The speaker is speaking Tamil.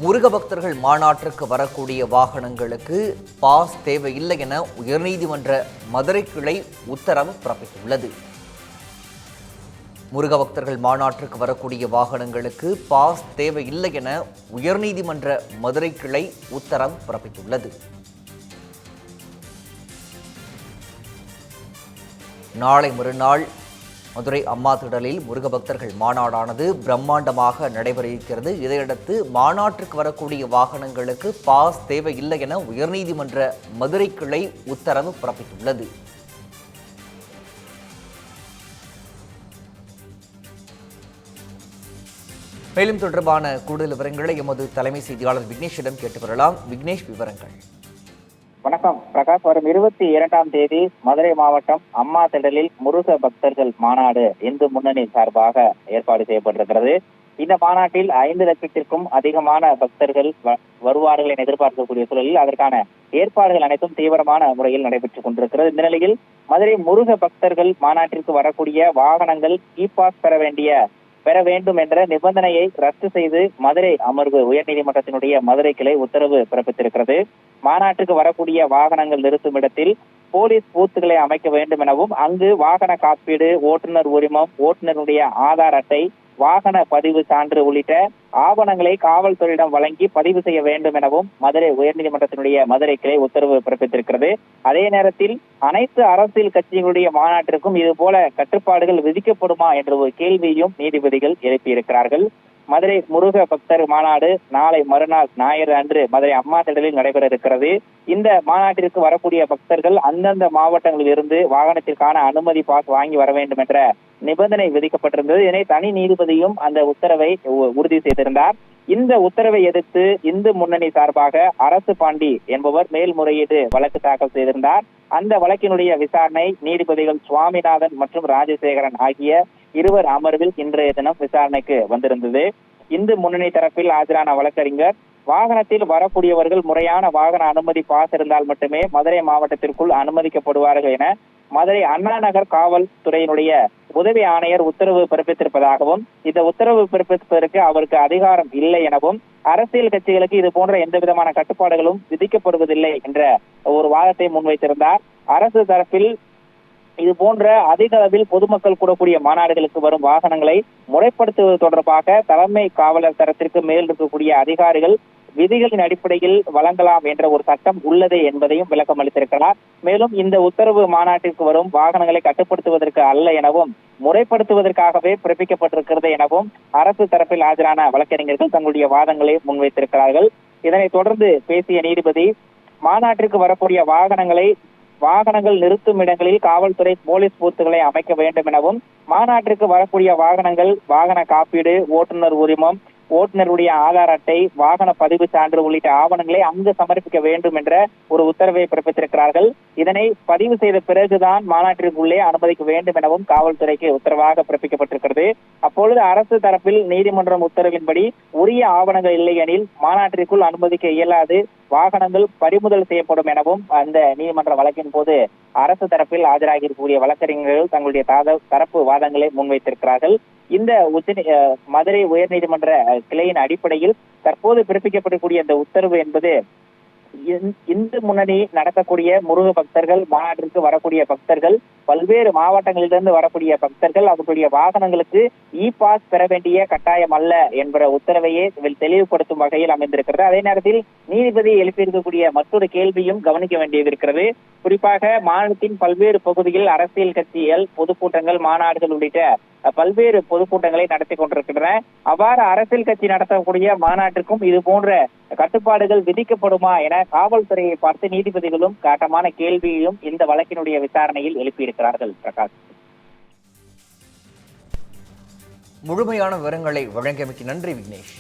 முருக பக்தர்கள் மாநாட்டிற்கு வரக்கூடிய வாகனங்களுக்கு பாஸ் தேவையில்லை என உயர்நீதிமன்ற மதுரை கிளை உத்தரவு பிறப்பித்துள்ளது. முருக பக்தர்கள் மாநாட்டிற்கு வரக்கூடிய வாகனங்களுக்கு பாஸ் தேவையில்லை என உயர்நீதிமன்ற மதுரை கிளை உத்தரவு பிறப்பித்துள்ளது. நாளை மறுநாள் மதுரை அம்மா திடலில் முருக பக்தர்கள் மாநாடானது பிரம்மாண்டமாக நடைபெற இருக்கிறது. இதையடுத்து மாநாட்டிற்கு வரக்கூடிய வாகனங்களுக்கு பாஸ் தேவையில்லை என உயர்நீதிமன்ற மதுரை கிளை உத்தரவு பிறப்பித்துள்ளது. மேலும் தொடர்பான கூடுதல் விவரங்களை எமது தலைமை செய்தியாளர் விக்னேஷிடம் கேட்டு வரலாம். விக்னேஷ், விவரங்கள். வணக்கம் பிரகாஷ். வரும் 22ஆம் தேதி மதுரை மாவட்டம் அம்மா திடலில் முருக பக்தர்கள் மாநாடு இந்து முன்னணி சார்பாக ஏற்பாடு செய்யப்பட்டிருக்கிறது. இந்த மாநாட்டில் 5 லட்சத்திற்கும் அதிகமான பக்தர்கள் வருவார்கள் என எதிர்பார்க்கக்கூடிய சூழலில் அதற்கான ஏற்பாடுகள் அனைத்தும் தீவிரமான முறையில் நடைபெற்றுக் கொண்டிருக்கிறது. இந்த நிலையில் மதுரை முருக பக்தர்கள் மாநாட்டிற்கு வரக்கூடிய வாகனங்கள் இ பாஸ் பெற வேண்டும் என்ற நிபந்தனையை ரத்து செய்து மதுரை அமர்வு உயர்நீதிமன்றத்தினுடைய மதுரை கிளை உத்தரவு பிறப்பித்திருக்கிறது. மாநாட்டுக்கு வரக்கூடிய வாகனங்கள் நிறுத்தும் இடத்தில் போலீஸ் பூத்துகளை அமைக்க வேண்டும் எனவும் அங்கு வாகன காப்பீடு, ஓட்டுநர் உரிமம், ஓட்டுநருடைய ஆதார் அட்டை, வாகன பதிவு சான்று உள்ளிட்ட ஆவணங்களை காவல்துறையிடம் வழங்கி பதிவு செய்ய வேண்டும் எனவும் மதுரை உயர்நீதிமன்றத்தினுடைய மதுரை கிளை உத்தரவு பிறப்பித்திருக்கிறது. அதே நேரத்தில் அனைத்து அரசியல் கட்சிகளுடைய மாநாட்டிற்கும் இது போல கட்டுப்பாடுகள் விதிக்கப்படுமா என்ற ஒரு கேள்வியும் நீதிபதிகள் எழுப்பியிருக்கிறார்கள். மதுரை முருக பக்தர் மாநாடு நாளை மறுநாள் ஞாயிறு அன்று மதுரை அம்மா திடலில் நடைபெற இருக்கிறது. இந்த மாநாட்டிற்கு வரக்கூடிய பக்தர்கள் அந்தந்த மாவட்டங்களில் இருந்து வாகனத்திற்கான அனுமதி பாஸ் வாங்கி வர வேண்டும் என்ற நிபந்தனை விதிக்கப்பட்டிருந்தது. இதனை தனி நீதிபதியும் அந்த உத்தரவை உறுதி செய்திருந்தார். இந்த உத்தரவை எதிர்த்து இந்து முன்னணி சார்பாக அரசு பாண்டி என்பவர் மேல்முறையீடு வழக்கு தாக்கல் செய்திருந்தார். அந்த வழக்கினுடைய விசாரணை நீதிபதிகள் சுவாமிநாதன் மற்றும் ராஜசேகரன் ஆகிய இருவர் அமர்வில் இன்றைய தினம் விசாரணைக்கு வந்திருந்தது. இந்து முன்னணி தரப்பில் ஆஜரான வழக்கறிஞர் வாகனத்தில் வரக்கூடியவர்கள் முறையான வாகன அனுமதி பாஸ் இருந்தால் மட்டுமே மதுரை மாவட்டத்திற்குள் அனுமதிக்கப்படுவார்கள் என மதுரை அண்ணா நகர் காவல்துறையினுடைய உதவி ஆணையர் உத்தரவு பிறப்பித்திருப்பதாகவும், இந்த உத்தரவு பிறப்பிப்பதற்கு அவருக்கு அதிகாரம் இல்லை எனவும், அரசியல் கட்சிகளுக்கு இது போன்ற எந்த விதமான கட்டுப்பாடுகளும் விதிக்கப்படுவதில்லை என்ற ஒரு வாதத்தை முன்வைத்திருந்தார். அரசு தரப்பில் இது போன்ற அதிக அளவில் பொதுமக்கள் கூடக்கூடிய மாநாடுகளுக்கு வரும் வாகனங்களை முறைப்படுத்துவது தொடர்பாக தலைமை காவலர் தரத்திற்கு மேல் இருக்கக்கூடிய அதிகாரிகள் விதிகளின் அடிப்படையில் வழங்கலாம் என்ற ஒரு சட்டம் உள்ளது என்பதையும் விளக்கம் அளித்திருக்கிறார். மேலும் இந்த உத்தரவு மாநாட்டிற்கு வரும் வாகனங்களை கட்டுப்படுத்துவதற்கு அல்ல எனவும் முறைப்படுத்துவதற்காகவே பிறப்பிக்கப்பட்டிருக்கிறது எனவும் அரசு தரப்பில் ஆஜரான வழக்கறிஞர்கள் தங்களுடைய வாதங்களை முன்வைத்திருக்கிறார்கள். இதனைத் தொடர்ந்து பேசிய நீதிபதி மாநாட்டிற்கு வரக்கூடிய வாகனங்கள் நிறுத்தும் இடங்களில் காவல்துறை போலீஸ் பூத்துகளை அமைக்க வேண்டும் எனவும், மாநாட்டிற்கு வரக்கூடிய வாகனங்கள் வாகன காப்பீடு, ஓட்டுநர் உரிமம், ஓட்டுநருடைய ஆதார் அட்டை, வாகன பதிவு சான்று உள்ளிட்ட ஆவணங்களை அங்கு சமர்ப்பிக்க வேண்டும் என்ற ஒரு உத்தரவை பிறப்பித்திருக்கிறார்கள். இதனை பதிவு செய்த பிறகுதான் மாநாட்டிற்குள்ளே அனுமதிக்க வேண்டும் எனவும் காவல்துறைக்கு உத்தரவாக பிறப்பிக்கப்பட்டிருக்கிறது. அப்பொழுது அரசு தரப்பில் நீதிமன்றம் உத்தரவின்படி உரிய ஆவணங்கள் இல்லை எனில் மாநாட்டிற்குள் அனுமதிக்க இயலாது, வாகனங்கள் பறிமுதல் செய்யப்படும் எனவும் அந்த நீதிமன்ற வழக்கின் போது அரசு தரப்பில் ஆஜராகி இருக்கக்கூடிய வழக்கறிஞர்கள் தங்களுடைய தரப்பு வாதங்களை முன்வைத்திருக்கிறார்கள். இந்த மதுரை உயர்நீதிமன்ற கிளையின் அடிப்படையில் தற்போது பிறப்பிக்கப்படக்கூடிய இந்த உத்தரவு என்பது இந்து முன்னணி நடத்தக்கூடிய முருக பக்தர்கள் மாநாட்டிற்கு வரக்கூடிய பக்தர்கள், பல்வேறு மாவட்டங்களிலிருந்து வரக்கூடிய பக்தர்கள் அவர்களுடைய வாகனங்களுக்கு இ பாஸ் பெற வேண்டிய கட்டாயம் அல்ல என்ற உத்தரவையே தெளிவுபடுத்தும் வகையில் அமைந்திருக்கிறது. அதே நேரத்தில் நீதிபதி எழுப்பியிருக்கக்கூடிய மற்றொரு கேள்வியும் கவனிக்க வேண்டியது இருக்கிறது. குறிப்பாக மாநிலத்தின் பல்வேறு பகுதிகளில் அரசியல் கட்சிகள் பொதுக்கூட்டங்கள், மாநாடுகள் உள்ளிட்ட பல்வேறு பொதுக்கூட்டங்களை நடத்தி கொண்டிருக்கின்றன. அவ்வாறு அரசியல் கட்சி நடத்தக்கூடிய மாநாட்டிற்கும் இது போன்ற கட்டுப்பாடுகள் விதிக்கப்படுமா என காவல்துறையை பார்த்து நீதிபதிகளும் காட்டமான கேள்வியையும் இந்த வழக்கினுடைய விசாரணையில் எழுப்பியிருக்கிறார்கள். பிரகாஷ், முழுமையான விவரங்களை வழங்கியமைக்கு நன்றி விக்னேஷ்.